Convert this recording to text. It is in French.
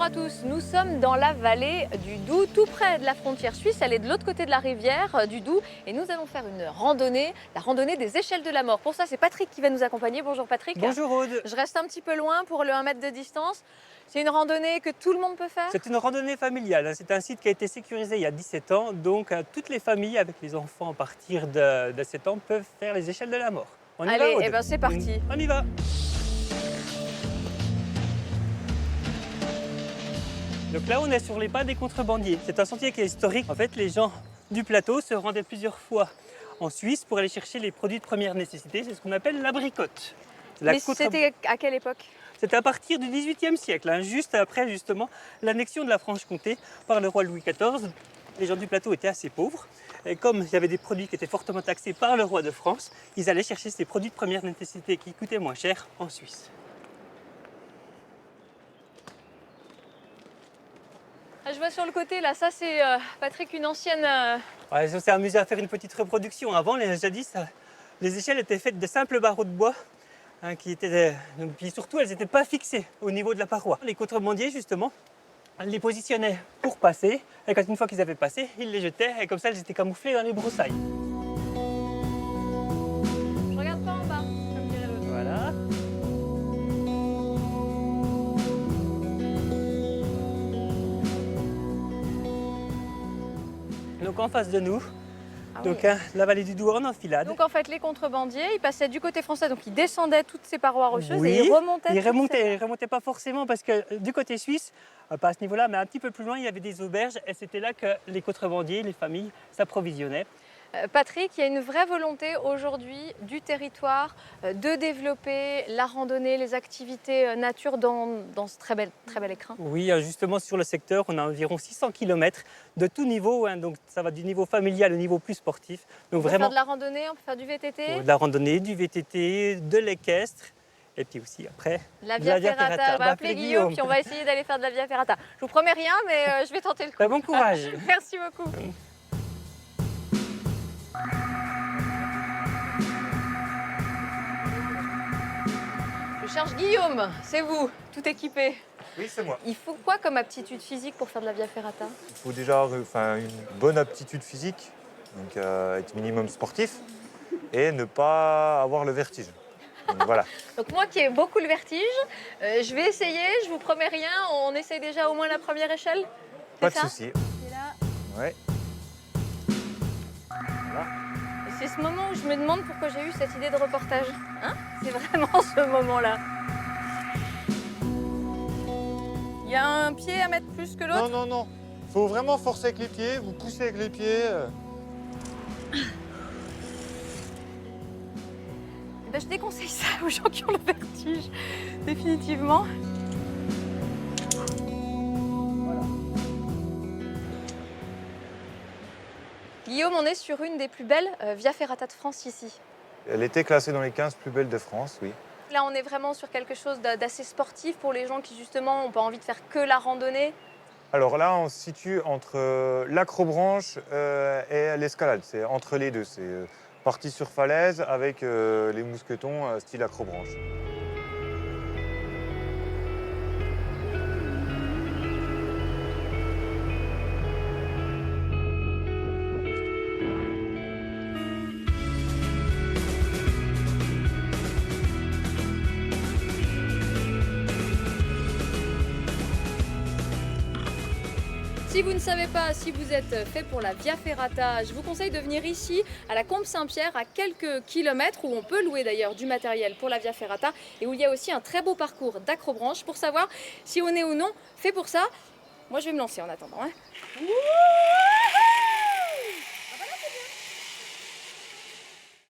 Bonjour à tous, nous sommes dans la vallée du Doubs, tout près de la frontière suisse. Elle est de l'autre côté de la rivière du Doubs et nous allons faire une randonnée, la randonnée des échelles de la mort. Pour ça, c'est Patrick qui va nous accompagner. Bonjour Patrick. Bonjour Aude. Je reste un petit peu loin pour le 1 mètre de distance. C'est une randonnée que tout le monde peut faire? C'est une randonnée familiale. C'est un site qui a été sécurisé il y a 17 ans. Donc toutes les familles avec les enfants à partir de 7 ans peuvent faire les échelles de la mort. On y va, Allez, Aude? eh ben c'est parti. On y va. Donc là, on est sur les pas des contrebandiers. C'est un sentier qui est historique. En fait, les gens du plateau se rendaient plusieurs fois en Suisse pour aller chercher les produits de première nécessité. C'est ce qu'on appelle la bricotte. Mais c'était à quelle époque? C'était à partir du XVIIIe siècle, juste après justement l'annexion de la Franche-Comté par le roi Louis XIV. Les gens du plateau étaient assez pauvres. Et comme il y avait des produits qui étaient fortement taxés par le roi de France, ils allaient chercher ces produits de première nécessité qui coûtaient moins cher en Suisse. Je vois sur le côté là, ça c'est Patrick, une ancienne... Ouais, on s'est amusé à faire une petite reproduction. Avant, jadis, les échelles étaient faites de simples barreaux de bois. Puis surtout, elles n'étaient pas fixées au niveau de la paroi. Les contrebandiers, justement, les positionnaient pour passer. Et une fois qu'ils avaient passé, ils les jetaient. Et comme ça, elles étaient camouflées dans les broussailles. Je regarde pas en bas, comme dirait l'autre. Voilà. Donc en face de nous, la vallée du Doubs en enfilade. Donc en fait, les contrebandiers, ils passaient du côté français, donc ils descendaient toutes ces parois rocheuses Oui, et ils remontaient. Ils remontaient pas forcément parce que du côté suisse, pas à ce niveau-là, mais un petit peu plus loin, il y avait des auberges et c'était là que les contrebandiers, les familles s'approvisionnaient. Patrick, il y a une vraie volonté aujourd'hui du territoire de développer la randonnée, les activités nature dans ce très bel écrin. Oui, justement sur le secteur, on a environ 600 km de tout niveau, donc ça va du niveau familial au niveau plus sportif. Donc On peut vraiment, faire de la randonnée, on peut faire du VTT. de la randonnée, du VTT, de l'équestre. Et puis aussi après, La de la Via Ferrata. On va appeler Guillaume, Guillaume. puis on va essayer d'aller faire de la Via Ferrata. Je vous promets rien, mais je vais tenter le coup. Bon courage. Merci beaucoup. Je cherche Guillaume, c'est vous, tout équipé. Oui, c'est moi. Il faut quoi comme aptitude physique pour faire de la Via Ferrata? Il faut déjà une bonne aptitude physique, donc être minimum sportif et ne pas avoir le vertige. Donc, voilà. Donc moi qui ai beaucoup le vertige, je vais essayer, je vous promets rien, on essaye déjà au moins la première échelle. Pas de C'est ça? souci. Et là, Ouais. et c'est ce moment où je me demande pourquoi j'ai eu cette idée de reportage. Hein? C'est vraiment ce moment-là. Il y a un pied à mettre plus que l'autre? Non, non, non. Il faut vraiment forcer avec les pieds, vous poussez avec les pieds. Eh ben, je déconseille ça aux gens qui ont le vertige, définitivement. Guillaume, on est sur une des plus belles Via Ferrata de France ici. Elle était classée dans les 15 plus belles de France, oui. Là, on est vraiment sur quelque chose d'assez sportif pour les gens qui, justement, n'ont pas envie de faire que la randonnée. Alors là, on se situe entre l'acrobranche et l'escalade. C'est entre les deux. C'est partie sur falaise avec les mousquetons style acrobranche. Si vous ne savez pas si vous êtes fait pour la Via Ferrata, je vous conseille de venir ici à la Combe-Saint-Pierre, à quelques kilomètres, où on peut louer d'ailleurs du matériel pour la Via Ferrata et où il y a aussi un très beau parcours d'acrobranche pour savoir si on est ou non fait pour ça. Moi je vais me lancer en attendant. Hein.